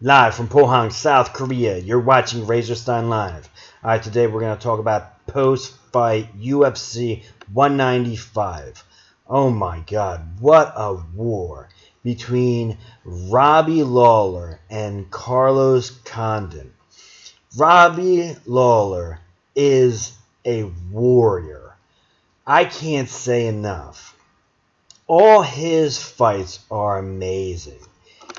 Live from Pohang, South Korea, you're watching Razorstein Live. Alright, today we're going to talk about post-fight UFC 195. Oh my god, what a war between Robbie Lawler and Carlos Condit. Robbie Lawler is a warrior. I can't say enough. All his fights are amazing.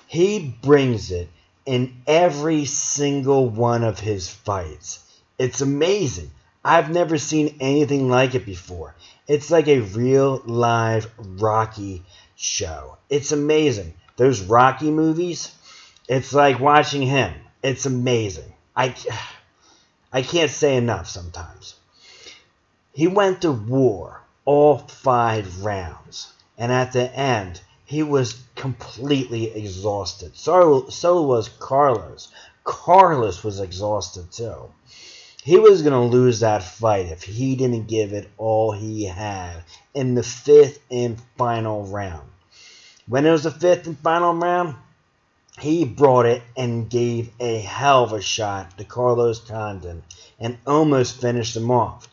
He brings it in every single one of his fights. It's amazing. I've never seen anything like it before. It's like a real live Rocky show. It's amazing. Those Rocky movies, it's like watching him. It's amazing. I can't say enough sometimes. He went to war all 5 rounds. And at the end, he was completely exhausted. So was Carlos. Carlos was exhausted too. He was going to lose that fight if he didn't give it all he had in the 5th and final round. When it was the 5th and final round, he brought it and gave a hell of a shot to Carlos Condit and almost finished him off.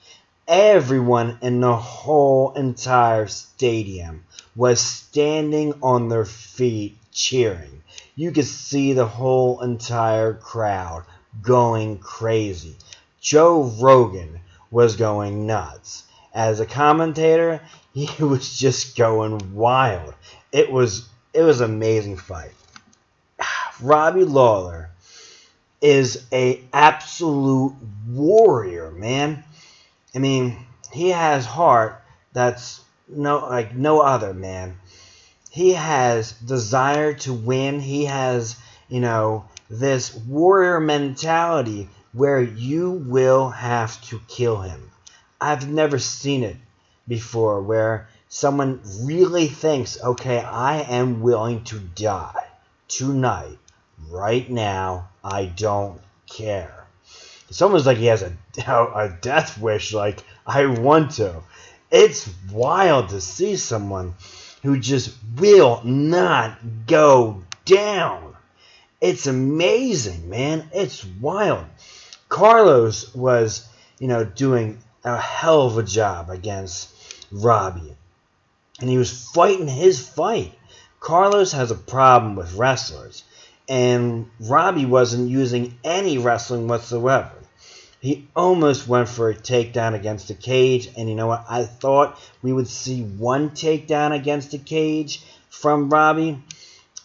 Everyone in the whole entire stadium was standing on their feet cheering. You could see the whole entire crowd going crazy. Joe Rogan was going nuts. As a commentator, he was just going wild. It was an amazing fight. Robbie Lawler is an absolute warrior, man. I mean, he has heart that's no other, man. He has desire to win. He has, this warrior mentality where you will have to kill him. I've never seen it before where someone really thinks, okay, I am willing to die tonight, right now. I don't care. It's almost like he has a death wish, like, I want to. It's wild to see someone who just will not go down. It's amazing, man. It's wild. Carlos was, doing a hell of a job against Robbie. And he was fighting his fight. Carlos has a problem with wrestlers. And Robbie wasn't using any wrestling whatsoever. He almost went for a takedown against the cage, and you know what? I thought we would see one takedown against the cage from Robbie.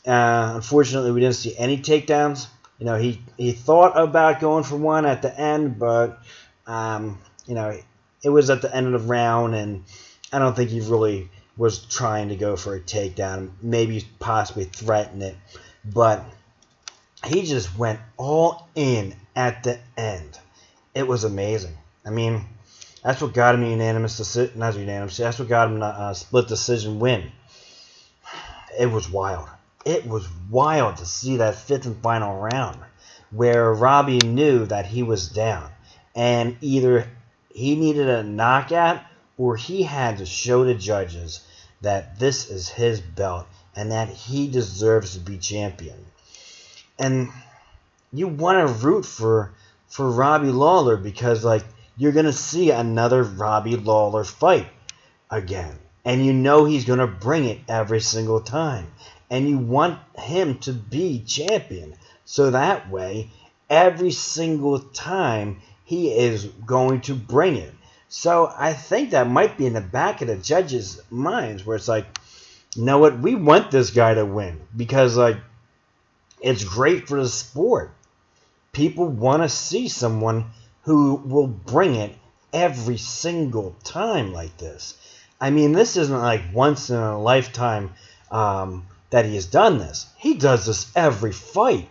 Unfortunately, we didn't see any takedowns. He thought about going for one at the end, but it was at the end of the round, and I don't think he really was trying to go for a takedown. Maybe possibly threaten it, but he just went all in at the end. It was amazing. I mean, that's what got him a unanimous decision. Not unanimous. That's what got him a split decision win. It was wild. It was wild to see that 5th and final round where Robbie knew that he was down. And either he needed a knockout or he had to show the judges that this is his belt and that he deserves to be champion. And you want to root for Robbie Lawler because, you're going to see another Robbie Lawler fight again. And you know he's going to bring it every single time. And you want him to be champion. So that way, every single time, he is going to bring it. So I think that might be in the back of the judges' minds where it's like, you know what, we want this guy to win. Because, it's great for the sport. People want to see someone who will bring it every single time like this. I mean, this isn't like once in a lifetime that he has done this. He does this every fight.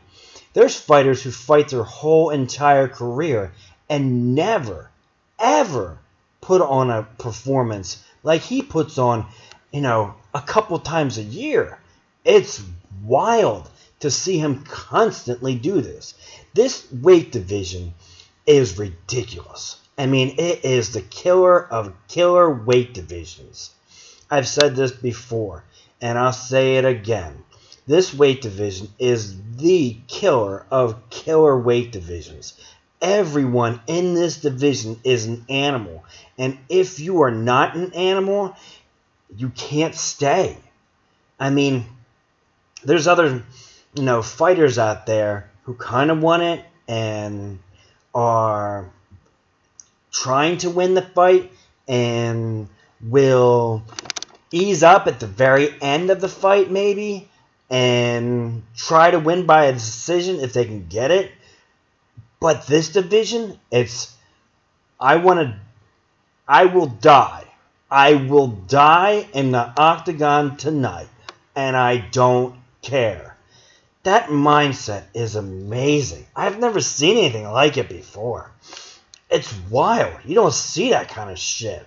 There's fighters who fight their whole entire career and never, ever put on a performance like he puts on, a couple times a year. It's wild to see him constantly do this. This weight division is ridiculous. I mean, it is the killer of killer weight divisions. I've said this before, and I'll say it again. This weight division is the killer of killer weight divisions. Everyone in this division is an animal. And if you are not an animal, you can't stay. I mean, there's other, fighters out there who kind of want it and are trying to win the fight and will ease up at the very end of the fight maybe and try to win by a decision if they can get it. But this division, I will die. I will die in the octagon tonight, and I don't care. That mindset is amazing. I've never seen anything like it before. It's wild. You don't see that kind of shit.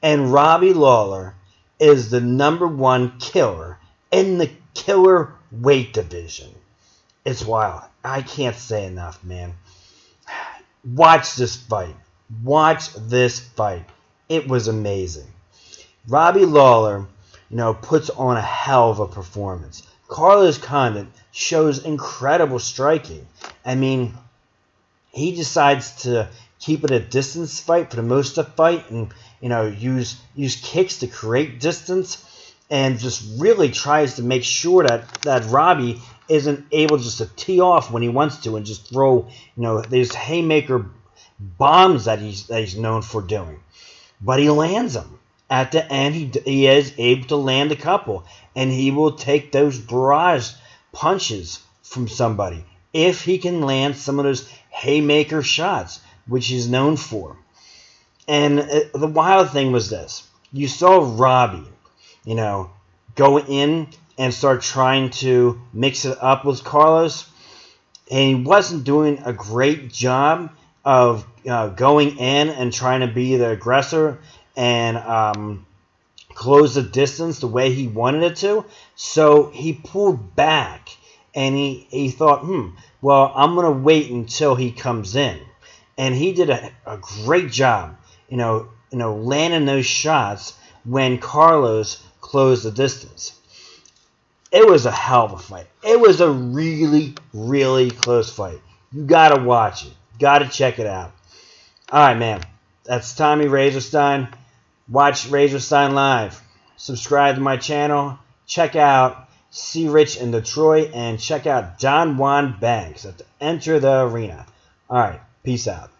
And Robbie Lawler is the #1 killer in the killer weight division. It's wild. I can't say enough, man. Watch this fight. Watch this fight. It was amazing. Robbie Lawler, puts on a hell of a performance. Carlos Condit shows incredible striking. I mean, he decides to keep it a distance fight for the most of the fight and, use kicks to create distance and just really tries to make sure that Robbie isn't able just to tee off when he wants to and just throw, these haymaker bombs that he's known for doing. But he lands them. At the end, he is able to land a couple, and he will take those barrage punches from somebody if he can land some of those haymaker shots, which he's known for. And the wild thing was this. You saw Robbie, go in and start trying to mix it up with Carlos, and he wasn't doing a great job of going in and trying to be the aggressor and close the distance the way he wanted it to. So he pulled back, and he thought, well, I'm going to wait until he comes in. And he did a great job, landing those shots when Carlos closed the distance. It was a hell of a fight. It was a really, really close fight. You got to watch it. Got to check it out. All right, man. That's Tommy Razorstein. Watch Razorstein Live. Subscribe to my channel. Check out C. Rich in Detroit. And check out Don Juan Banks at the Enter the Arena. All right. Peace out.